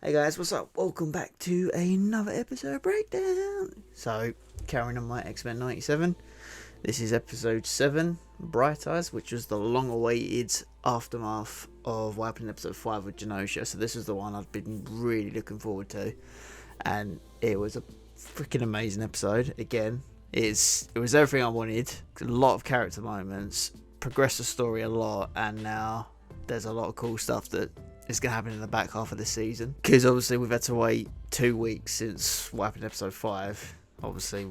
Hey guys, what's up? Welcome back to another episode of Breakdown. So, carrying on my X-Men 97, this is episode 7, Bright Eyes, which was the long-awaited aftermath of what happened in episode 5 with Genosha. So this is the one I've been really looking forward to, and it was a freaking amazing episode. Again, it was everything I wanted. A lot of character moments, progressed the story a lot, and now there's a lot of cool stuff that is going to happen in the back half of the season, because obviously we've had to wait 2 weeks since what happened in episode 5. Obviously,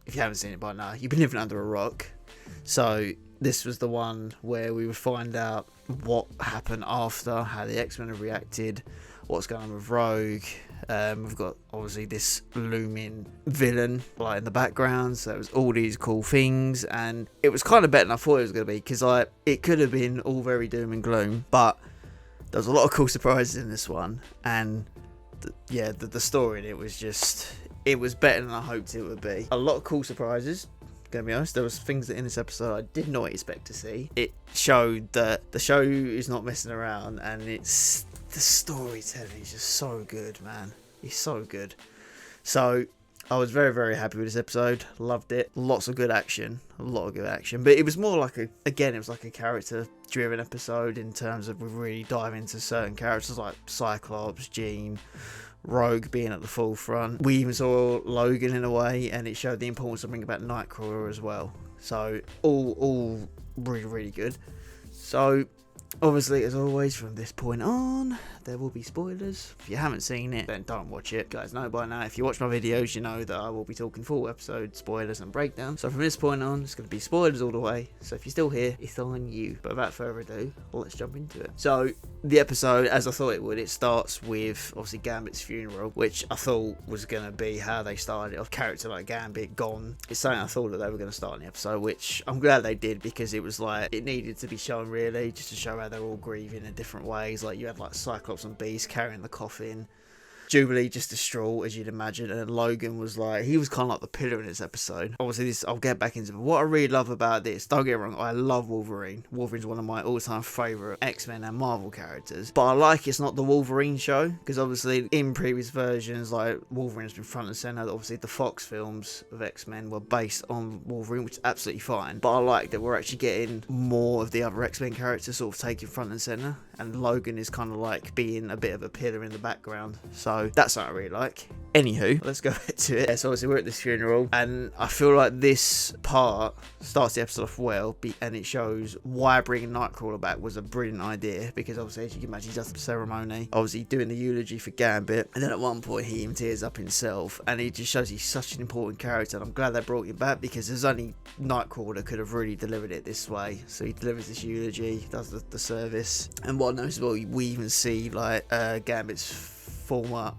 if you haven't seen it by now, you've been living under a rock. So this was the one where we would find out what happened after, how the X-Men have reacted, what's going on with Rogue. We've got obviously this looming villain like in the background, so it was all these cool things, and it was kind of better than I thought it was going to be, because it could have been all very doom and gloom, but there was a lot of cool surprises in this one, and the story in it was it was better than I hoped it would be. A lot of cool surprises, gonna be honest. There was things that in this episode I did not expect to see. It showed that the show is not messing around, and the storytelling is just so good, man. It's so good. So I was very, very happy with this episode. Loved it. Lots of good action. A lot of good action. But it was more like it was like a character-driven episode in terms of we really dive into certain characters like Cyclops, Jean, Rogue being at the forefront. We even saw Logan in a way, and it showed the importance of bringing back Nightcrawler as well. So all really, really good. So obviously, as always, from this point on, there will be spoilers. If you haven't seen it, then don't watch it. You guys know by now, if you watch my videos, you know that I will be talking full episode spoilers and breakdowns. So from this point on, it's going to be spoilers all the way. So if you're still here, it's on you. But without further ado, let's jump into it. So the episode, as I thought it would, it starts with obviously Gambit's funeral, which I thought was going to be how they started it off. Character like Gambit gone. It's something I thought that they were going to start in the episode, which I'm glad they did, because it was like it needed to be shown, really, just to show how they're all grieving in different ways. Like you had like Cyclops and Beast carrying the coffin, Jubilee just distraught, as you'd imagine, and Logan was like, he was kind of like the pillar in this episode. Obviously this, I'll get back into it, but what I really love about this, don't get me wrong, I love Wolverine. Wolverine's one of my all-time favourite X-Men and Marvel characters, but I like it's not the Wolverine show, because obviously in previous versions, like, Wolverine's been front and centre. Obviously the Fox films of X-Men were based on Wolverine, which is absolutely fine, but I like that we're actually getting more of the other X-Men characters sort of taking front and centre, and Logan is kind of like being a bit of a pillar in the background. So that's what I really like. Anywho, let's go back to it. So obviously we're at this funeral, and I feel like this part starts the episode off well, and it shows why bringing Nightcrawler back was a brilliant idea, because obviously, as you can imagine, he does the ceremony, obviously doing the eulogy for Gambit, and then at one point he even tears up himself, and it just shows he's such an important character, and I'm glad they brought him back, because there's only Nightcrawler that could have really delivered it this way. So he delivers this eulogy, does the service, and what I noticed as well, we even see like Gambit's former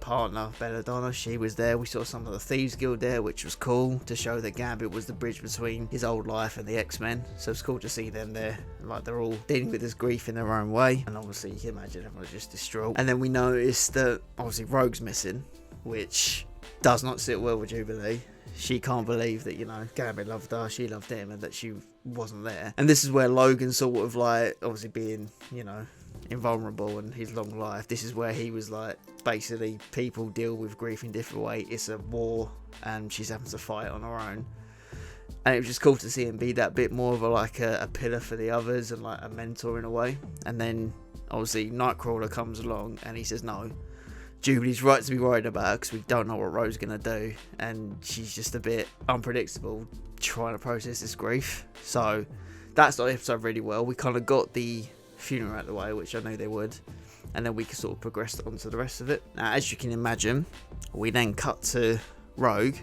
partner Belladonna. She was there. We saw some of the Thieves Guild there, which was cool to show that Gambit was the bridge between his old life and the X-Men. So it's cool to see them there, like they're all dealing with this grief in their own way, and obviously you can imagine everyone's just distraught. And then we noticed that obviously Rogue's missing, which does not sit well with Jubilee. She can't believe that, you know, Gambit loved her, she loved him, and that she wasn't there. And this is where Logan sort of like, obviously being, you know, invulnerable in his long life, this is where he was like, basically people deal with grief in different ways. It's a war, and she's having to fight on her own. And it was just cool to see him be that bit more of a pillar for the others, and like a mentor in a way. And then obviously Nightcrawler comes along, and he says no, Jubilee's right to be worried about her, because we don't know what Rose's going to do, and she's just a bit unpredictable trying to process this grief. So that started the episode really well. We kind of got the funeral out of the way, which I knew they would, and then we could sort of progress on to the rest of it. Now, as you can imagine, we then cut to Rogue,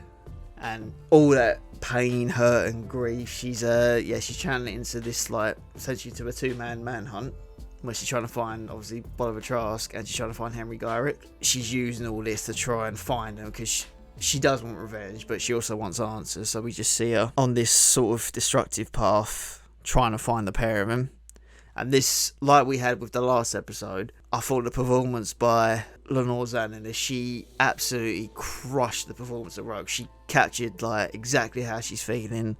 and all that pain, hurt and grief, she's channeling into this, like, essentially to a two-man manhunt, where she's trying to find, obviously, Bolivar Trask, and she's trying to find Henry Gyrick. She's using all this to try and find him, because she does want revenge, but she also wants answers. So we just see her on this sort of destructive path, trying to find the pair of them. And this, like we had with the last episode, I thought the performance by Lenore Zann in this, she absolutely crushed the performance of Rogue. She captured like exactly how she's feeling.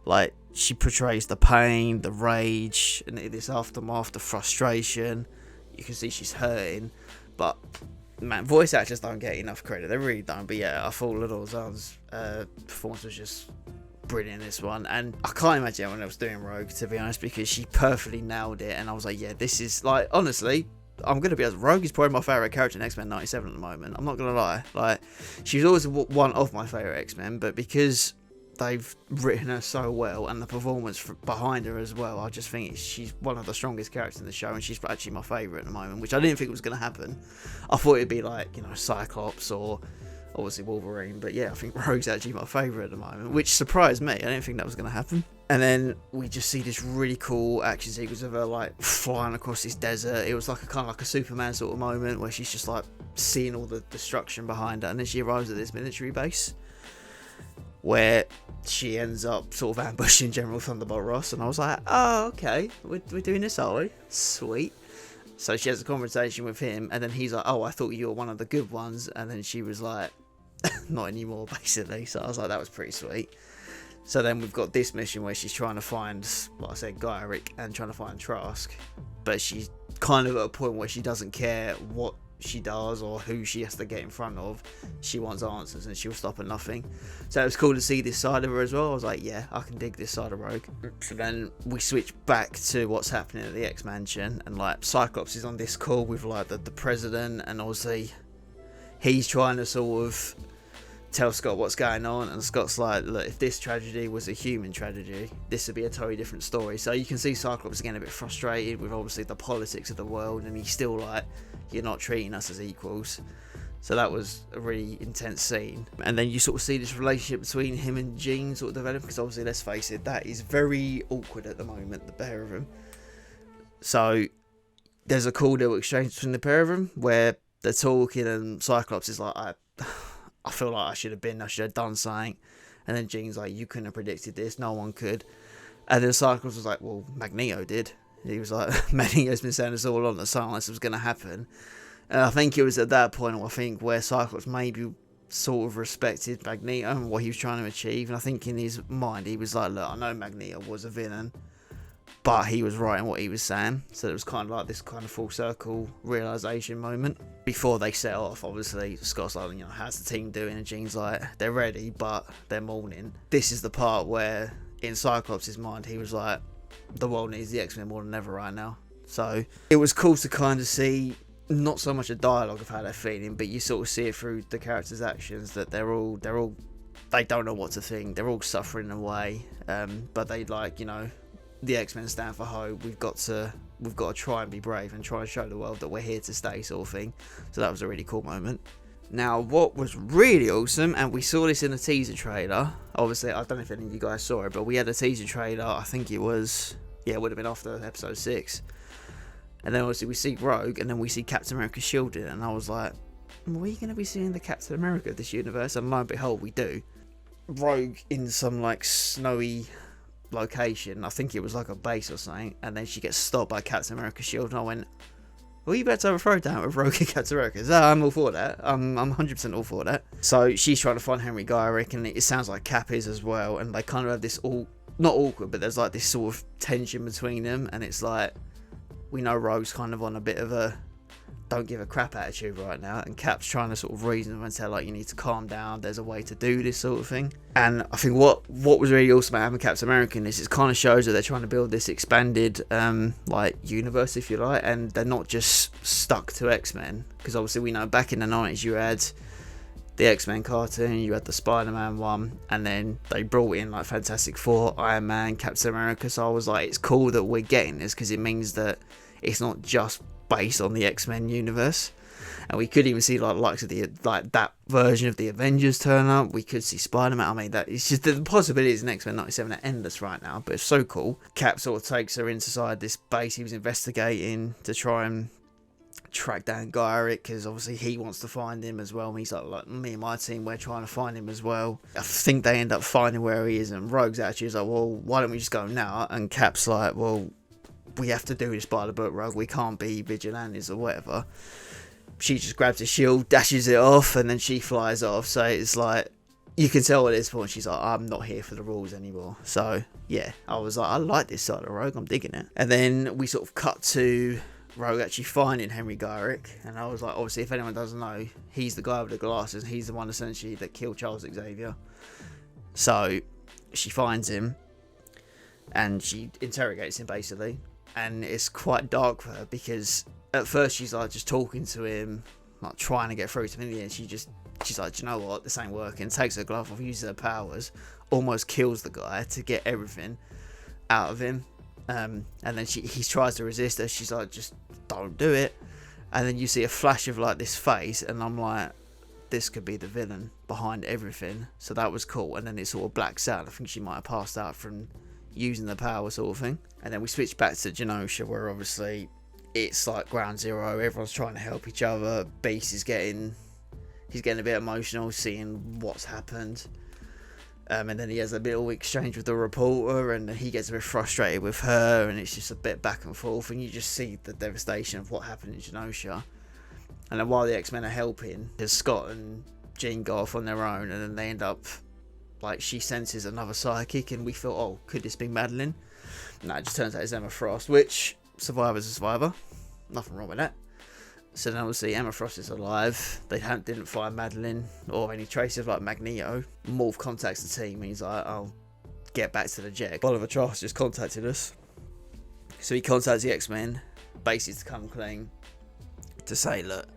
Like, she portrays the pain, the rage, and this aftermath, the frustration. You can see she's hurting, but man, voice actors don't get enough credit. They really don't. But yeah, I thought Little Zah's performance was just brilliant in this one. And I can't imagine anyone else doing Rogue, to be honest, because she perfectly nailed it. And I was like, yeah, this is, like, honestly, I'm going to be honest, Rogue is probably my favourite character in X-Men 97 at the moment. I'm not going to lie. Like, she's always one of my favourite X-Men, but because they've written her so well and the performance behind her as well, I just think she's one of the strongest characters in the show, and she's actually my favourite at the moment, which I didn't think was going to happen. I thought it'd be like, you know, Cyclops or obviously Wolverine, but yeah, I think Rogue's actually my favourite at the moment, which surprised me. I didn't think that was going to happen. And then we just see this really cool action sequence of her like flying across this desert. It was like a kind of like a Superman sort of moment where she's just like seeing all the destruction behind her, and then she arrives at this military base where she ends up sort of ambushing General Thunderbolt Ross, and I was like, oh, okay, we're doing this, are we? Sweet. So she has a conversation with him, and then he's like, oh, I thought you were one of the good ones, and then she was like, not anymore, basically. So I was like, that was pretty sweet. So then we've got this mission where she's trying to find, like I said, Gyrick, and trying to find Trask, but she's kind of at a point where she doesn't care what she does or who she has to get in front of. She wants answers, and she'll stop at nothing. So it was cool to see this side of her as well. I was like, yeah, I can dig this side of Rogue. So then we switch back to what's happening at the X-Mansion, and like Cyclops is on this call with like the president, and obviously he's trying to sort of tell Scott what's going on, and Scott's like, look, if this tragedy was a human tragedy, this would be a totally different story. So you can see Cyclops getting a bit frustrated with obviously the politics of the world, and he's still like, you're not treating us as equals. So that was a really intense scene. And then you sort of see this relationship between him and Jean sort of develop, because obviously, let's face it, that is very awkward at the moment, the pair of them. So there's a cool little exchange between the pair of them where they're talking, and Cyclops is like, I feel like I should have done something. And then Jean's like, you couldn't have predicted this, no one could. And then Cyclops was like, well, Magneto did. He was like, Magneto's been saying us all along that something like this was going to happen. And I think it was at that point, where Cyclops maybe sort of respected Magneto and what he was trying to achieve. And I think in his mind, he was like, look, I know Magneto was a villain, but he was right in what he was saying. So it was kind of like this kind of full circle realisation moment. Before they set off, obviously, Scott's like, you know, how's the team doing? And Jean's like, they're ready, but they're mourning. This is the part where, in Cyclops' mind, he was like, the world needs the X-Men more than ever right now. So it was cool to kind of see not so much a dialogue of how they're feeling, but you sort of see it through the characters' actions that they don't know what to think. They're all suffering in a way, but they like, you know, the X-Men stand for hope. We've got to try and be brave and try and show the world that we're here to stay, sort of thing. So that was a really cool moment. Now, what was really awesome, and we saw this in the teaser trailer, obviously, I don't know if any of you guys saw it, but we had a teaser trailer, I think it was, yeah, it would have been after episode 6. And then obviously we see Rogue, and then we see Captain America shielded, and I was like, are we going to be seeing the Captain America of this universe? And lo and behold, we do. Rogue in some, like, snowy location, I think it was like a base or something, and then she gets stopped by Captain America's shield, and I went, well, you better have a throwdown with Rogue and Captain America. So I'm all for that. I'm 100% all for that. So she's trying to find Henry Gyrick, and it sounds like Cap is as well, and they kind of have this not awkward, but there's like this sort of tension between them, and it's like, we know Rogue's kind of on a bit of a don't give a crap attitude right now, and Cap's trying to sort of reason them and tell, like, you need to calm down, there's a way to do this sort of thing. And I think what was really awesome about having Captain America in this, it kind of shows that they're trying to build this expanded like universe, if you like, and they're not just stuck to X-Men, because obviously we know back in the 90s you had the X-Men cartoon, you had the Spider-Man one, and then they brought in like Fantastic Four, Iron Man, Captain America. So I was like, it's cool that we're getting this, because it means that it's not just based on the X-Men universe. And we could even see likes of that version of the Avengers turn up. We could see Spider-Man. I mean, that it's just the possibilities in X-Men 97 are endless right now, but it's so cool. Cap sort of takes her inside this base he was investigating to try and track down Gyrick, because obviously he wants to find him as well. And he's like, me and my team, we're trying to find him as well. I think they end up finding where he is, and Rogue's actually is like, well, why don't we just go now? And Cap's like, well, we have to do this by the book, Rogue. We can't be vigilantes or whatever. She just grabs his shield, dashes it off, and then she flies off. So it's like, you can tell at this point she's like, I'm not here for the rules anymore. So yeah, I was like, I like this side of Rogue, I'm digging it. And then we sort of cut to Rogue actually finding Henry Gyrick, and I was like, obviously, if anyone doesn't know, he's the guy with the glasses. He's the one essentially that killed Charles Xavier. So she finds him, and she interrogates him basically, and it's quite dark for her because at first she's like just talking to him, like trying to get through to him. In the end, she's like, do you know what? This ain't working. Takes her glove off, uses her powers, almost kills the guy to get everything out of him. And then he tries to resist her. She's like, just don't do it. And then you see a flash of like this face, and I'm like, this could be the villain behind everything. So that was cool. And then it sort of blacks out. I think she might have passed out from using the power sort of thing. And then we switch back to Genosha, where obviously it's like ground zero. Everyone's trying to help each other. Beast is getting a bit emotional seeing what's happened. And then he has a little exchange with the reporter, and he gets a bit frustrated with her, and it's just a bit back and forth, and you just see the devastation of what happened in Genosha. And then while the X-Men are helping, Scott and Jean go off on their own, and then they end up, like, she senses another psychic, and we thought, oh, could this be Madeline? No, it just turns out it's Emma Frost, which, survivor's a survivor. Nothing wrong with that. So then obviously Emma Frost is alive. They didn't find Madeline or any traces of like Magneto. Morph contacts the team, and he's like, I'll get back to the jet. Oliver Trask just contacted us. So he contacts the X-Men, basically to come clean, to say, look,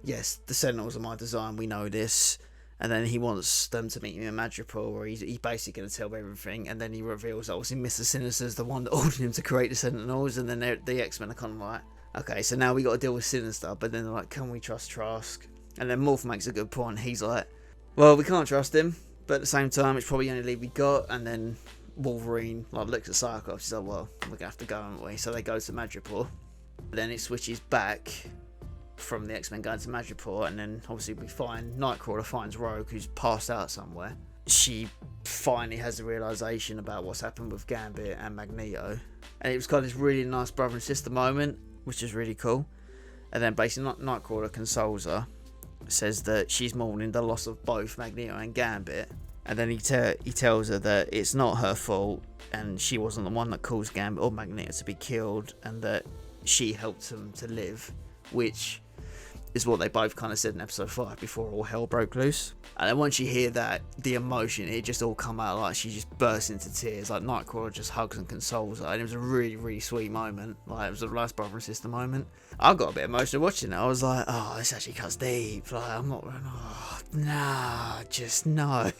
yes, the Sentinels are my design, we know this. And then he wants them to meet him in Madripoor, where he's basically going to tell them everything. And then he reveals, obviously, Mr. Sinister's the one that ordered him to create the Sentinels. And then the X-Men are kind of like, okay, so now we got to deal with Sinister. But then they're like, can we trust Trask? And then Morph makes a good point. He's like, well, we can't trust him, but at the same time, it's probably the only lead we got. And then Wolverine like looks at Cyclops. He's like, well, we're going to have to go, aren't we? So they go to Madripoor. Then it switches back from the X-Men going to Madripoor, and then obviously we find Nightcrawler finds Rogue, who's passed out somewhere. She finally has the realization about what's happened with Gambit and Magneto, and it was kind of this really nice brother and sister moment, which is really cool. And then basically Nightcrawler consoles her, says that she's mourning the loss of both Magneto and Gambit, and then he tells her that it's not her fault, and she wasn't the one that caused Gambit or Magneto to be killed, and that she helped them to live, which is what they both kind of said in episode 5 before all hell broke loose. And then once you hear that, the emotion, it just all come out, like she just bursts into tears, like Nightcrawler just hugs and consoles her, and it was a really, really sweet moment. Like, it was a nice brother and sister moment. I got a bit emotional watching it. I was like, oh, this actually cuts deep. Like, I'm not, oh, nah, just no.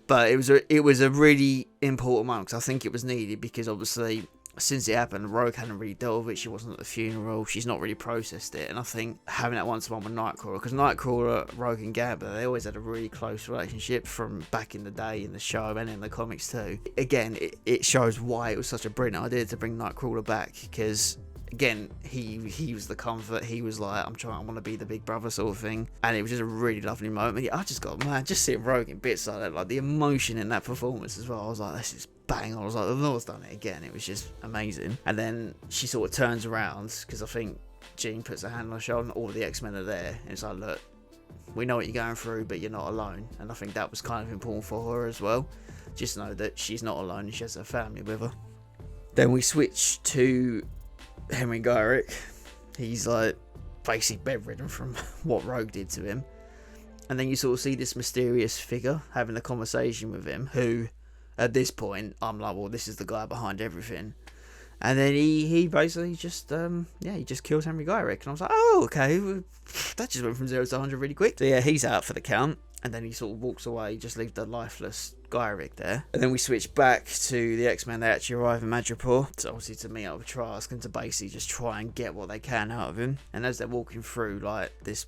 But it was a really important moment, because I think it was needed, because obviously since it happened, Rogue hadn't really dealt with it. She wasn't at the funeral. She's not really processed it. And I think having that one-to-one with Nightcrawler, because Nightcrawler, Rogue and Gambit, they always had a really close relationship from back in the day in the show and in the comics too. Again, it shows why it was such a brilliant idea to bring Nightcrawler back, because again, he was the comfort. He was like, I want to be the big brother sort of thing. And it was just a really lovely moment. I just got, man, just seeing Rogue in bits like that, like the emotion in that performance as well. I was like, this is bang. I was like, the Lord's done it again. It was just amazing. And then she sort of turns around, because I think Jean puts her hand on her shoulder, and all the X-Men are there. And it's like, look, we know what you're going through, but you're not alone. And I think that was kind of important for her as well. Just know that she's not alone, and she has her family with her. Then we switch to Henry Gyrick. He's like basically bedridden from what Rogue did to him. And then you sort of see this mysterious figure having a conversation with him, who at this point I'm like, well, this is the guy behind everything. And then he basically just he just kills Henry Gyrick, and I was like, oh, okay, that just went from 0 to 100 really quick. So yeah, he's out for the count. And then he sort of walks away, just leaves the lifeless Gyrick there. And then we switch back to the X-Men. They actually arrive in Madripoor, so obviously to meet up with Trask and to basically just try and get what they can out of him. And as they're walking through like this,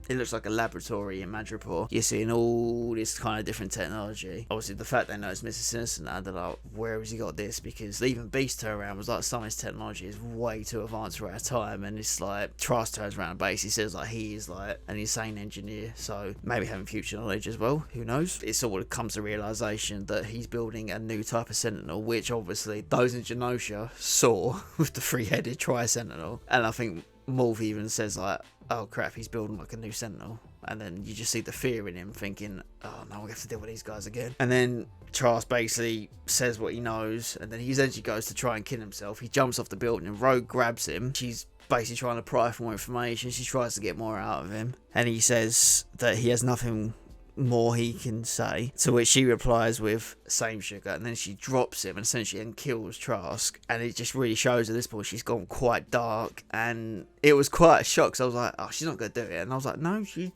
it looks like a laboratory in Madripoor. You're seeing all this kind of different technology. Obviously, the fact they know it's Mr. Sinister now, they're like, where has he got this? Because even Beast turned around, was like, some of his technology is way too advanced for our time. And it's like, Trask turns around and basically says like, he is like an insane engineer. So maybe having future knowledge as well, who knows? It sort of comes to realization that he's building a new type of Sentinel, which obviously those in Genosha saw with the 3-headed Tri-Sentinel. And I think Morph even says like, oh crap, he's building like a new Sentinel. And then you just see the fear in him thinking, oh no, we have to deal with these guys again. And then Trask basically says what he knows, and then he essentially goes to try and kill himself. He jumps off the building and Rogue grabs him. She's basically trying to pry for more information. She tries to get more out of him. And he says that he has nothing more he can say, to which she replies with same sugar, and then she drops him and essentially and kills Trask. And it just really shows at this point she's gone quite dark, and it was quite a shock because I was like, oh, she's not gonna do it. And I was like, no, she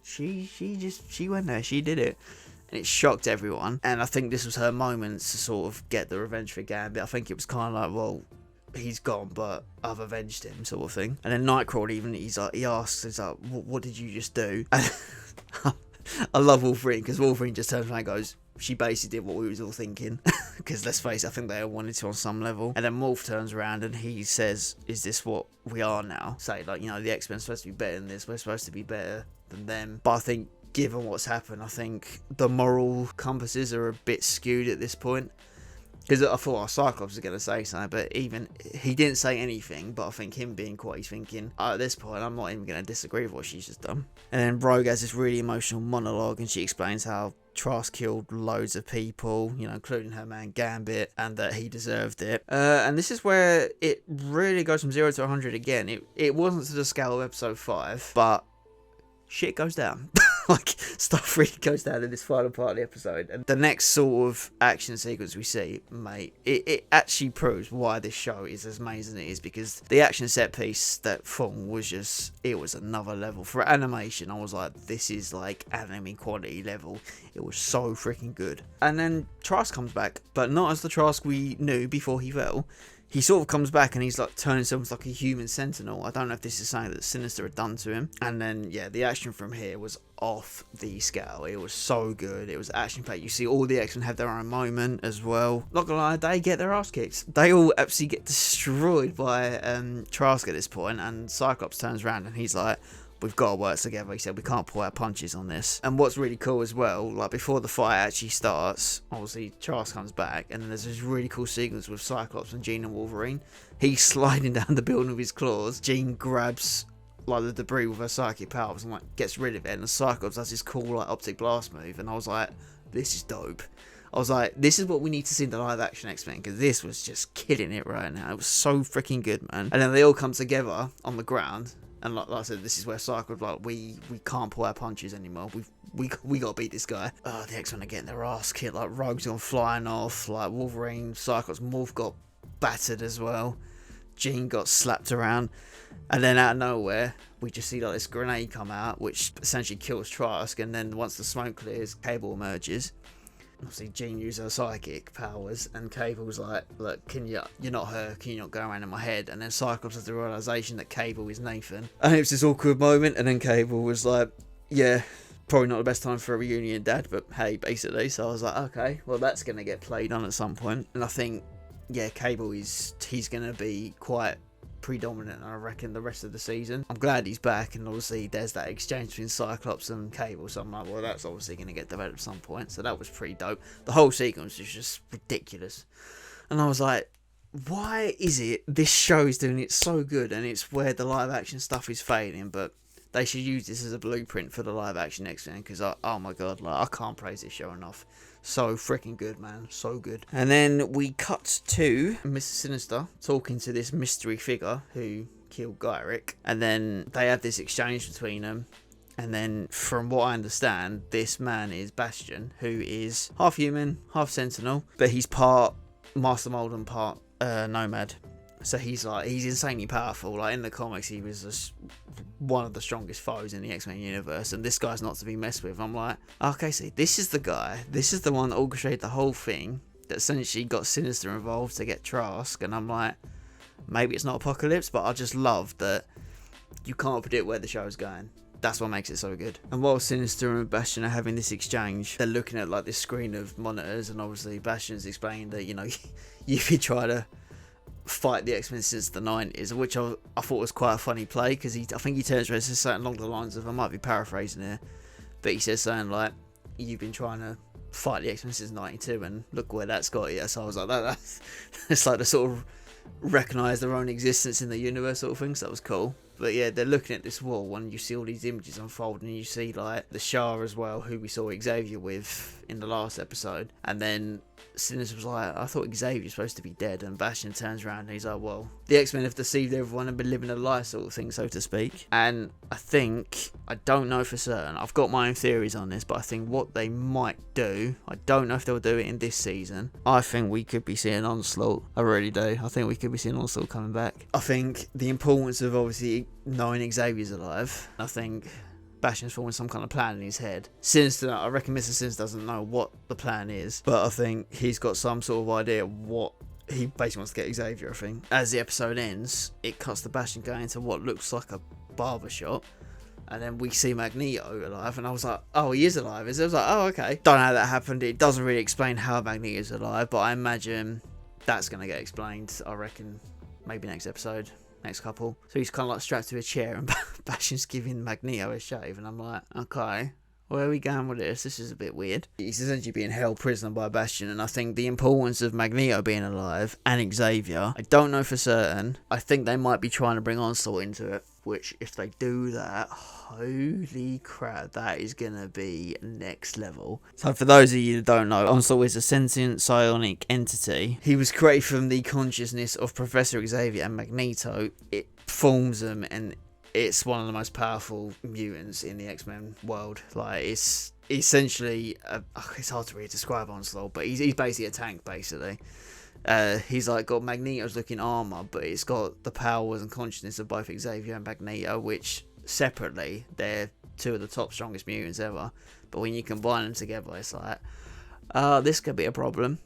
went there, she did it. And it shocked everyone, and I think this was her moment to sort of get the revenge for Gambit. I think it was kind of like, well, he's gone, but I've avenged him, sort of thing. And then Nightcrawler even, he asks, he's like, what did you just do? And I love Wolverine, because Wolverine just turns around and goes, she basically did what we was all thinking. Because let's face it, I think they all wanted to on some level. And then Morph turns around and he says, is this what we are now? Say, like, you know, the X-Men are supposed to be better than this, we're supposed to be better than them. But I think, given what's happened, I think the moral compasses are a bit skewed at this point. Because I thought Cyclops was going to say something, but even he didn't say anything. But I think him being quiet, he's thinking, at this point, I'm not even going to disagree with what she's just done. And then Rogue has this really emotional monologue, and she explains how Trask killed loads of people, you know, including her man Gambit, and that he deserved it. And this is where it really goes from 0 to 100 again. It wasn't to the scale of episode 5, but shit goes down. Like, stuff really goes down in this final part of the episode. And the next sort of action sequence we see, mate, it actually proves why this show is as amazing as it is, because the action set piece that film was just, it was another level. For animation, I was like, this is like anime quality level. It was so freaking good. And then Trask comes back, but not as the Trask we knew before he fell. He sort of comes back and he's like turning himself into like a human sentinel. I don't know if this is something that Sinister had done to him. And then, yeah, the action from here was off the scale. It was so good. It was action packed. You see all the X-Men have their own moment as well. Not gonna lie, they get their ass kicked. They all absolutely get destroyed by Trask at this point. And Cyclops turns around and he's like, we've got to work together. He said, we can't pull our punches on this. And what's really cool as well, like before the fight actually starts, obviously Trask comes back, and then there's this really cool sequence with Cyclops and Jean and Wolverine. He's sliding down the building with his claws. Jean grabs like the debris with her psychic powers and like gets rid of it, and the Cyclops does this cool like optic blast move, and I was like, this is dope. I was like, this is what we need to see in the live action X-Men, because this was just killing it right now. It was so freaking good, man. And then they all come together on the ground. And like I said, this is where Cyclops like, we can't pull our punches anymore. We got to beat this guy. Oh, the X-Men are getting their ass kicked. Like Rogue's gone flying off. Like Wolverine, Cyclops, Morph got battered as well. Jean got slapped around. And then out of nowhere, we just see like this grenade come out, which essentially kills Trask. And then once the smoke clears, Cable emerges. Obviously, Jean uses her psychic powers, and Cable's like, look, you're not her, can you not go around in my head? And then Cyclops has the realisation that Cable is Nathan. And it was this awkward moment, and then Cable was like, yeah, probably not the best time for a reunion, Dad, but hey, basically. So I was like, okay, well, that's going to get played on at some point. And I think, yeah, Cable he's going to be quite predominant, I reckon, the rest of the season. I'm glad he's back, and obviously there's that exchange between Cyclops and Cable, so I'm like, well, that's obviously going to get developed at some point. So that was pretty dope. The whole sequence was just ridiculous, and I was like, why is it this show is doing it so good, and it's where the live action stuff is failing? But they should use this as a blueprint for the live action X-Men, because oh my god, like, I can't praise this show enough. So freaking good, man. So good. And then we cut to Mr. Sinister talking to this mystery figure who killed Gyrick. And then they have this exchange between them. And then, from what I understand, this man is Bastion, who is half human, half Sentinel. But he's part Master Mold and part Nomad. So he's insanely powerful. Like in the comics, he was just one of the strongest foes in the X-Men universe, and this guy's not to be messed with. I'm like, okay, see, this is the guy. This is the one that orchestrated the whole thing, that essentially got Sinister involved to get Trask. And I'm like, maybe it's not Apocalypse, but I just love that you can't predict where the show's going. That's what makes it so good. And while Sinister and Bastion are having this exchange, they're looking at like this screen of monitors, and obviously Bastion's explaining that, you know, if you try to fight the X-Men since the 90s, which I thought was quite a funny play, because I think he turns around and says something along the lines of, I might be paraphrasing here, but he says something like, you've been trying to fight the X-Men since 92 and look where that's got you. So I was like, that's like the sort of recognise their own existence in the universe sort of thing, so that was cool. But yeah, they're looking at this wall and you see all these images unfold, and you see like the Shah as well, who we saw Xavier with in the last episode. And then Sinister was like, I thought Xavier was supposed to be dead, and Bastion turns around and he's like, well, the X-Men have deceived everyone and been living a lie sort of thing, so to speak. And I don't know for certain, I've got my own theories on this, but I think what they might do, I don't know if they'll do it in this season. I think we could be seeing Onslaught. I really do. I think we could be seeing Onslaught coming back. I think the importance of obviously knowing Xavier's alive, I think Bastion's forming some kind of plan in his head. Sinister, I reckon Mr. Sinister doesn't know what the plan is, but I think he's got some sort of idea of what he basically wants to get Xavier, I think. As the episode ends, it cuts to Bastion going into what looks like a barber shop, and then we see Magneto alive, and I was like, oh, he is alive. I was like, oh, okay. Don't know how that happened. It doesn't really explain how Magneto's alive, but I imagine that's going to get explained, I reckon, maybe next episode. Next couple. So he's kind of like strapped to a chair and Bastion's giving Magneto a shave, and I'm like, okay, where are we going with this? This is a bit weird. He's essentially being held prisoner by Bastion, and I think the importance of Magneto being alive and Xavier, I don't know for certain. I think they might be trying to bring Onslaught into it, which if they do that, holy crap, that is gonna be next level. So for those of you that don't know, Onslaught is a sentient psionic entity. He was created from the consciousness of Professor Xavier and Magneto. It forms them, and it's one of the most powerful mutants in the X-Men world. Like, it's essentially it's hard to really describe Onslaught, but he's basically a tank, basically. He's like got Magneto's looking armor, but it's got the powers and consciousness of both Xavier and Magneto, which separately they're two of the top strongest mutants ever, but when you combine them together, it's like this could be a problem.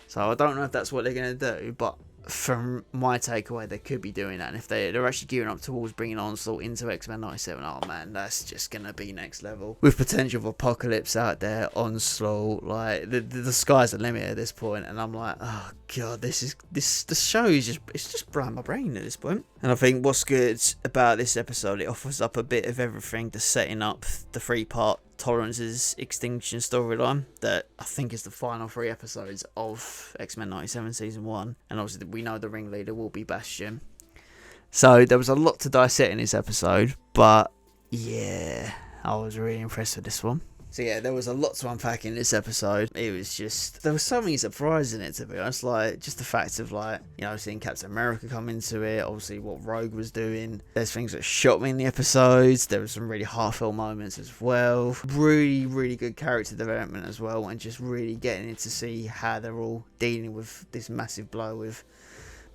So I don't know if that's what they're going to do, but from my takeaway, they could be doing that. And if they're actually gearing up towards bringing Onslaught into X-Men 97, oh man, that's just gonna be next level. With potential of Apocalypse out there, Onslaught, like the sky's the limit at this point. And I'm like, oh god, the show is just blowing my brain at this point. And I think what's good about this episode, it offers up a bit of everything to setting up the 3-part Tolerance's Extinction storyline that I think is the final 3 episodes of X-Men 97 Season 1. And obviously we know the ringleader will be Bastion. So there was a lot to dissect in this episode, but yeah, I was really impressed with this one. So yeah, there was a lot to unpack in this episode. It was just, there was so many surprises in it, to be honest. Like, just the fact of, like, you know, seeing Captain America come into it, obviously what Rogue was doing. There's things that shocked me in the episodes. There was some really heartfelt moments as well. Really, really good character development as well, and just really getting in to see how they're all dealing with this massive blow with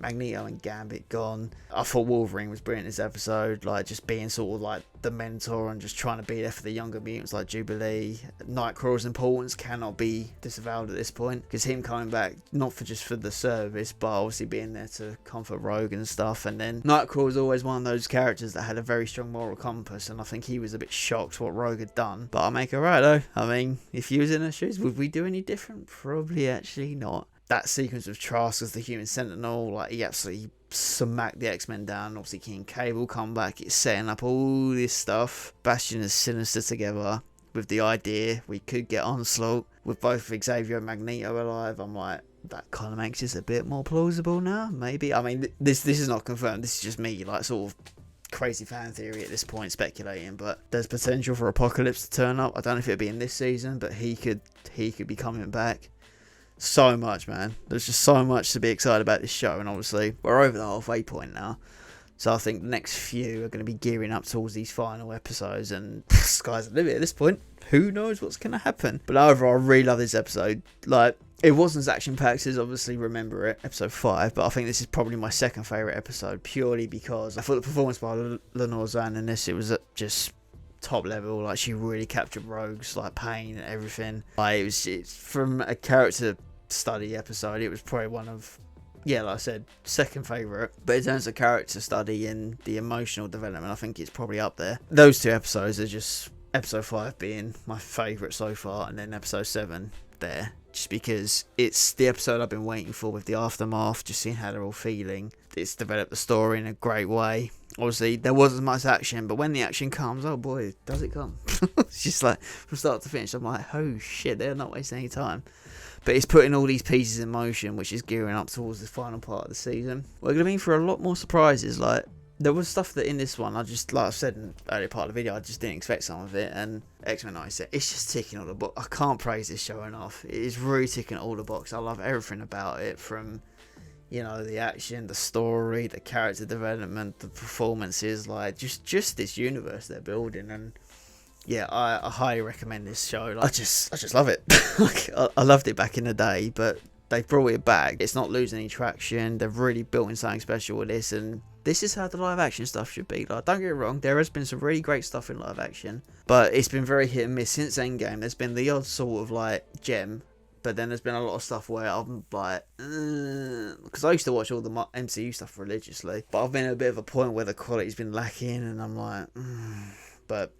Magneto and Gambit gone. I thought Wolverine was brilliant this episode, like just being sort of like the mentor and just trying to be there for the younger mutants like Jubilee. Nightcrawler's importance cannot be disavowed at this point, because him coming back, not for just for the service, but obviously being there to comfort Rogue and stuff. And then Nightcrawler was always one of those characters that had a very strong moral compass, and I think he was a bit shocked what Rogue had done. But I make it right though. I mean, if you was in her shoes, would we do any different? Probably actually not. That sequence of Trask as the Human Sentinel, like, he absolutely smacked the X-Men down. Obviously, King Cable come back. It's setting up all this stuff. Bastion and Sinister together with the idea we could get Onslaught with both Xavier and Magneto alive. I'm like, that kind of makes this a bit more plausible now, maybe. I mean, this is not confirmed. This is just me, like, sort of crazy fan theory at this point, speculating. But there's potential for Apocalypse to turn up. I don't know if it'll be in this season, but he could be coming back. So much, man. There's just so much to be excited about this show, and obviously we're over the halfway point now, so I think the next few are going to be gearing up towards these final episodes, and sky's the limit at this point. Who knows what's going to happen? But overall, I really love this episode. Like, it wasn't as action-packed as obviously Remember It, episode 5, but I think this is probably my second favourite episode, purely because I thought the performance by Lenore Zan in this, it was just top level. Like, she really captured Rogue's like pain and everything. Like, it's from a character study episode, it was probably one of, yeah, like I said, second favourite. But in terms of character study and the emotional development, I think it's probably up there. Those 2 episodes are just, episode 5 being my favourite so far, and then episode 7 there, just because it's the episode I've been waiting for, with the aftermath, just seeing how they're all feeling. It's developed the story in a great way. Obviously there wasn't much action, but when the action comes, oh boy, does it come. It's just like, from start to finish, I'm like, oh shit, they're not wasting any time. But it's putting all these pieces in motion, which is gearing up towards the final part of the season. We're going to be in for a lot more surprises. Like, there was stuff that in this one, I just, like I said in the earlier part of the video, I just didn't expect some of it. And X-Men 97, it's just ticking all the box. I can't praise this show enough. It is really ticking all the boxes. I love everything about it, from, you know, the action, the story, the character development, the performances, like just this universe they're building. And yeah, I highly recommend this show. Like, I just love it. Like, I loved it back in the day, but they've brought it back. It's not losing any traction. They've really built in something special with this, and this is how the live action stuff should be. Like, don't get it wrong, there has been some really great stuff in live action, but it's been very hit and miss since Endgame. There's been the odd sort of like gem, but then there's been a lot of stuff where I'm like, because I used to watch all the MCU stuff religiously, but I've been at a bit of a point where the quality's been lacking, and I'm like, but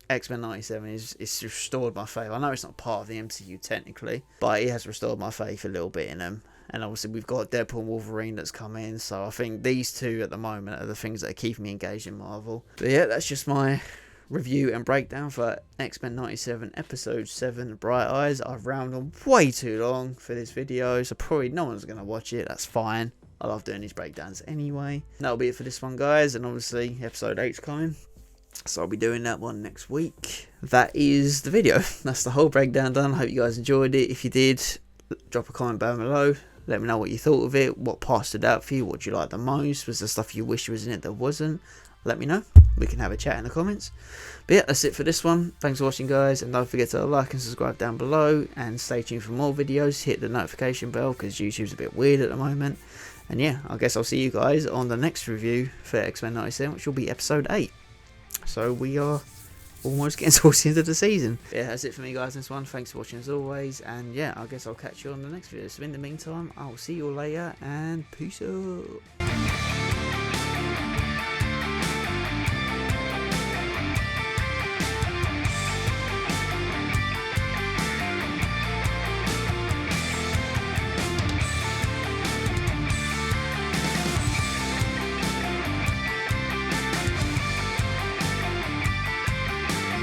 X-Men 97 is restored my faith. I know it's not part of the MCU technically, but it has restored my faith a little bit in them. And obviously we've got Deadpool and Wolverine that's come in, so I think these two at the moment are the things that are keeping me engaged in Marvel. But yeah, that's just my review and breakdown for X-Men 97 episode 7, Bright Eyes. I've rounded on way too long for this video, so probably no one's going to watch it. That's fine. I love doing these breakdowns anyway. That'll be it for this one, guys, and obviously episode 8's coming, so I'll be doing that one next week. That is the video. That's the whole breakdown done. I hope you guys enjoyed it. If you did, drop a comment down below. Let me know what you thought of it. What part stood out for you? What you liked the most? Was there stuff you wish was in it that wasn't? Let me know. We can have a chat in the comments. But yeah, that's it for this one. Thanks for watching, guys. And don't forget to like and subscribe down below. And stay tuned for more videos. Hit the notification bell, because YouTube's a bit weird at the moment. And yeah, I guess I'll see you guys on the next review for X-Men 97, which will be episode 8. So we are almost getting towards the end of the season. Yeah, that's it for me, guys, in this one. Thanks for watching as always, and yeah, I guess I'll catch you on the next video. So in the meantime, I'll see you all later, and peace out.